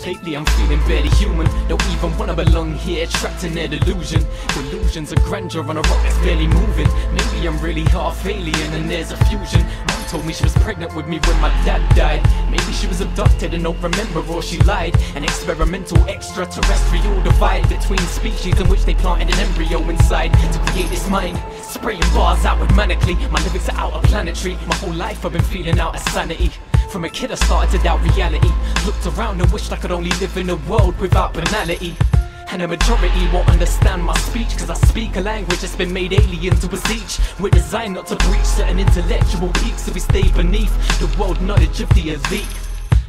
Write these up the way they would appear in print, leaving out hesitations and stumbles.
Lately I'm feeling barely human, don't even wanna belong here, trapped in their delusion. Delusions of grandeur on a rock that's barely moving. Maybe I'm really half alien and there's a fusion. Mom told me she was pregnant with me when my dad died. Maybe she was abducted and don't remember, or she lied. An experimental extraterrestrial divide between species in which they planted an embryo inside to create this mind. Spraying bars outward-manically, my lyrics are out-of-planetary. My whole life I've been feeling out of sanity. From a kid I started to doubt reality. Looked around and wished I could only live in a world without banality. And a majority won't understand my speech, cause I speak a language that's been made alien to us each. We're designed not to breach certain intellectual peaks, so we stay beneath the world knowledge of the elite.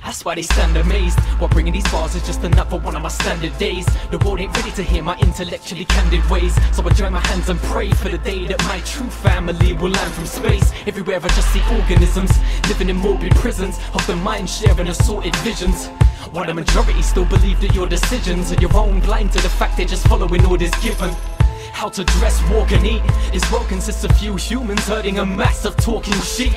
That's why they stand amazed, while bringing these bars is just another one of my standard days. The world ain't ready to hear my intellectually candid ways, so I join my hands and pray for the day that my true family will land from space. Everywhere I just see organisms, living in morbid prisons of the mind, sharing assorted visions. While the majority still believe that your decisions are your own, blind to the fact they're just following orders given. How to dress, walk and eat. This world consists of few humans herding a mass of talking sheep.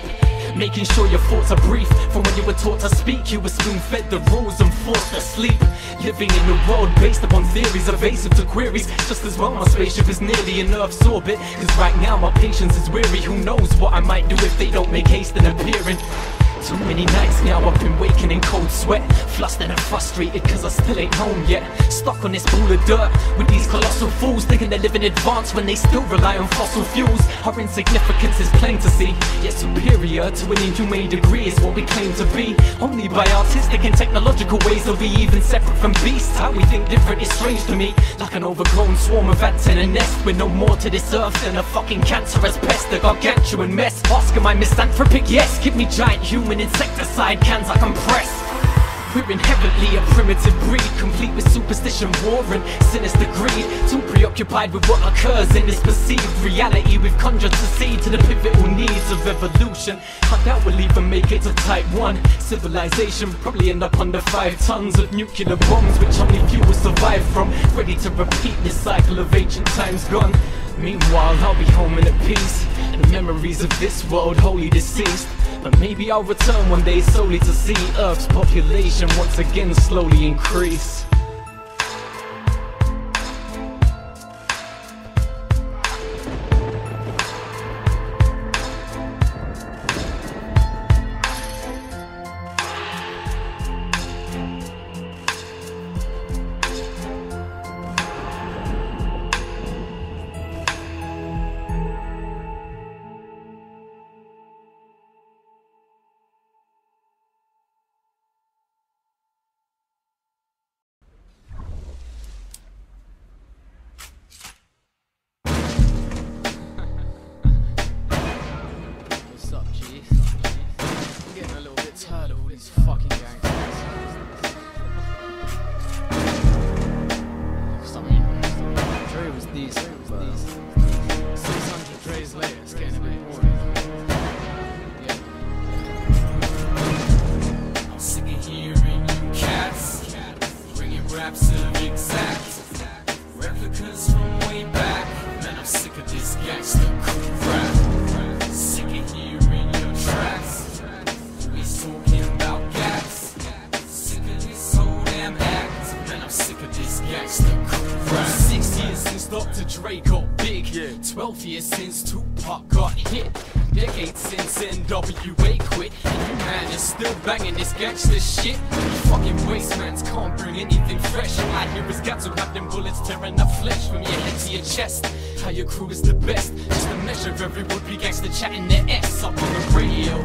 Making sure your thoughts are brief. From when you were taught to speak, you were spoon-fed the rules and forced to sleep. Living in a world based upon theories evasive to queries. Just as well my spaceship is nearly in Earth's orbit, cause right now my patience is weary. Who knows what I might do if they don't make haste in appearing. Too many nights now I've been waking in cold sweat, flustered and frustrated cause I still ain't home yet. Stuck on this pool of dirt with these colossal fools, thinking they live in advance when they still rely on fossil fuels. Our insignificance is plain to see, yet superior to an inhumane degree is what we claim to be. Only by artistic and technological ways are we even separate from beasts. How we think different is strange to me, like an overgrown swarm of ants in a nest. We're no more to this earth than a fucking cancerous pest, a gargantuan mess. Ask am I misanthropic? Yes, give me giant human insecticide cans I compress. We're inherently a primitive breed, complete with superstition, war and sinister greed. Too preoccupied with what occurs in this perceived reality, we've conjured to see to the pivotal needs of evolution. I doubt we'll even make it to type 1 civilization, probably end up under 5 tons of nuclear bombs, which only few will survive from. Ready to repeat this cycle of ancient times gone. Meanwhile I'll be home in a peace, the memories of this world wholly deceased. But maybe I'll return one day solely to see Earth's population once again slowly increase. These 600 trays later, it's getting a bit boring. Yeah. I'm sick of hearing you cats bringing raps of exact replicas from way back. Man, I'm sick of this gangster crap. Sick of hearing your tracks. We talking about gaps. Sick of this whole damn act. Man, I'm sick of this gangster crap. 6 years since Dr. Dre got big, 12 years since Tupac got hit, decades since NWA quit, and you man is still banging this gangster shit. You fucking wastemans can't bring anything fresh. All I hear is guts who have them bullets tearing the flesh from your head to your chest. How your crew is the best, just a measure of every would-be gangster chatting their ass up on the radio.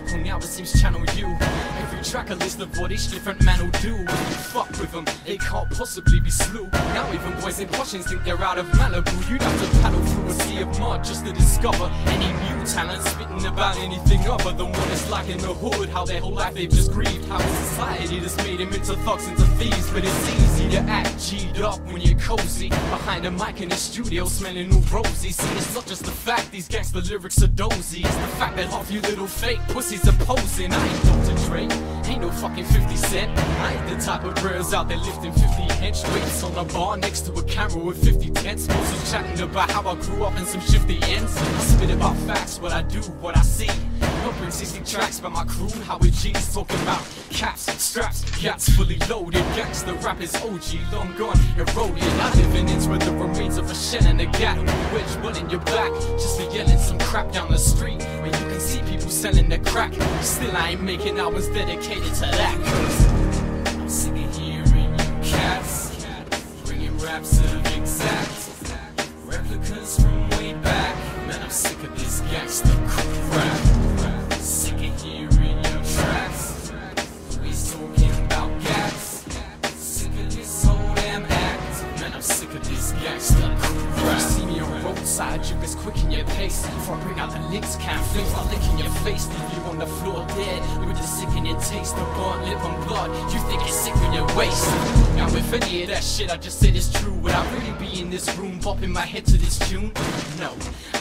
Well, now it seems channel you. Every track a list of what each different man will do. If you fuck with them, they can't possibly be slew. Now even boys in Washington think they're out of Malibu. You'd have to paddle through a sea of mud just to discover any new talent spitting about anything other than what it's like in the hood. How their whole life they've just grieved. How society just made them into thugs, into thieves. But it's easy to act G'd up when you're cozy behind a mic in the studio smelling all rosy. See, it's not just the fact these gangster lyrics are dozy, it's the fact that half you little fake pussies are posing. I ain't Dr. Dre, ain't no fucking 50 Cent. I ain't the type of bros out there lifting 50 inch weights on a bar next to a camera with 50 tents. Mostly chatting about how I grew up in some shifty ends. I spit about facts, what I do, what I see. Pumping 60 tracks by my crew, how we G's talking about caps, straps, yachts fully loaded. Gangster rap is OG, long gone, eroded. I live in ends with the remains of a shell and a gat. Wedge one in your back, just for yelling some crap down the street where you can see people selling their crack. Still I ain't making albums dedicated to that, 'cause I'm sick of hearing you cats bringing raps of exact replicas from way back. Man, I'm sick of this gangster crap. Sick of hearing your tracks, always talking about gats. Sick of this whole damn act. Man, I'm sick of this gangster crap. See me on roadside, you is quick in your pace. Before I bring out the licks, can't flames, I'll lick in your face. Leave you on the floor dead, with the sick in your taste. The burnt lip and blood, you think it's sick in your waist. Now if any of that shit I just said is true, would I really be in this room bopping my head to this tune? No,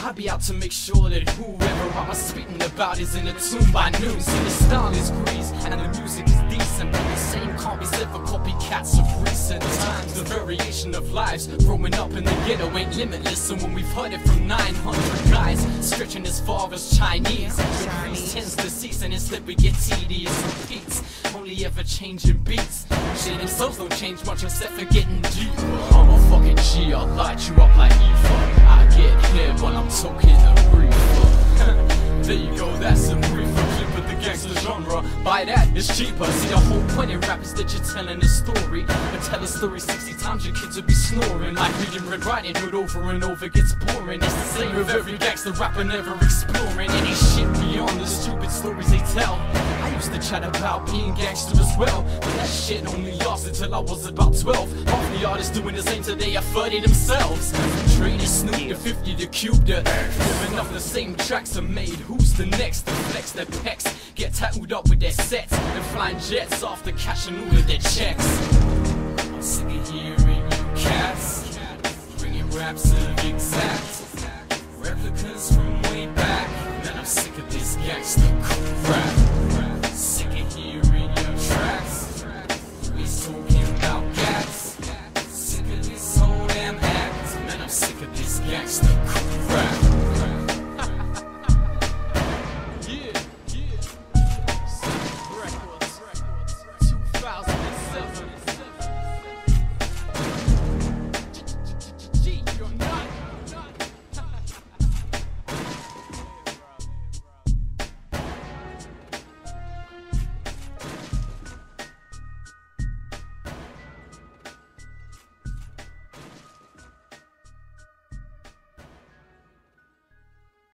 I'd be out to make sure that whoever I was spitting about is in a tune by noon. See, the style is greased and the music is decent, but the same copies ever copycats of recent times. The variation of lives growing up in the ghetto ain't limitless, and when we've heard it from 900 guys stretching as far as Chinese, the grease tends to cease and instead we get tedious repeats, only ever changing beats. Shit themselves don't change much except for getting deeper. I'm a fucking G, I'll light you up like ether. I get here when I'm talking a reefer. There you go, that's a briefer clip of the gangster genre. Buy that, it's cheaper. See, the whole point in rap is that you're telling a story. But tell a story 60 times, your kids will be snoring. Like reading Red Riding Hood over and over gets boring. It's the same with every gangster rapper never exploring any shit beyond the stupid stories they tell. I used to chat about being gangster as well, but that shit only lasted till I was about 12. Half the artists doing the same today are 30 themselves. From Dre to Snoop to 50 to Cube to living off the same tracks are made. Who's the next to flex their pecs, get tattooed up with their sets, and flying jets off the cash and all of their checks? I'm sick of hearing you cats bringing raps of exact replicas from way back. Man, I'm sick of this gangster crap.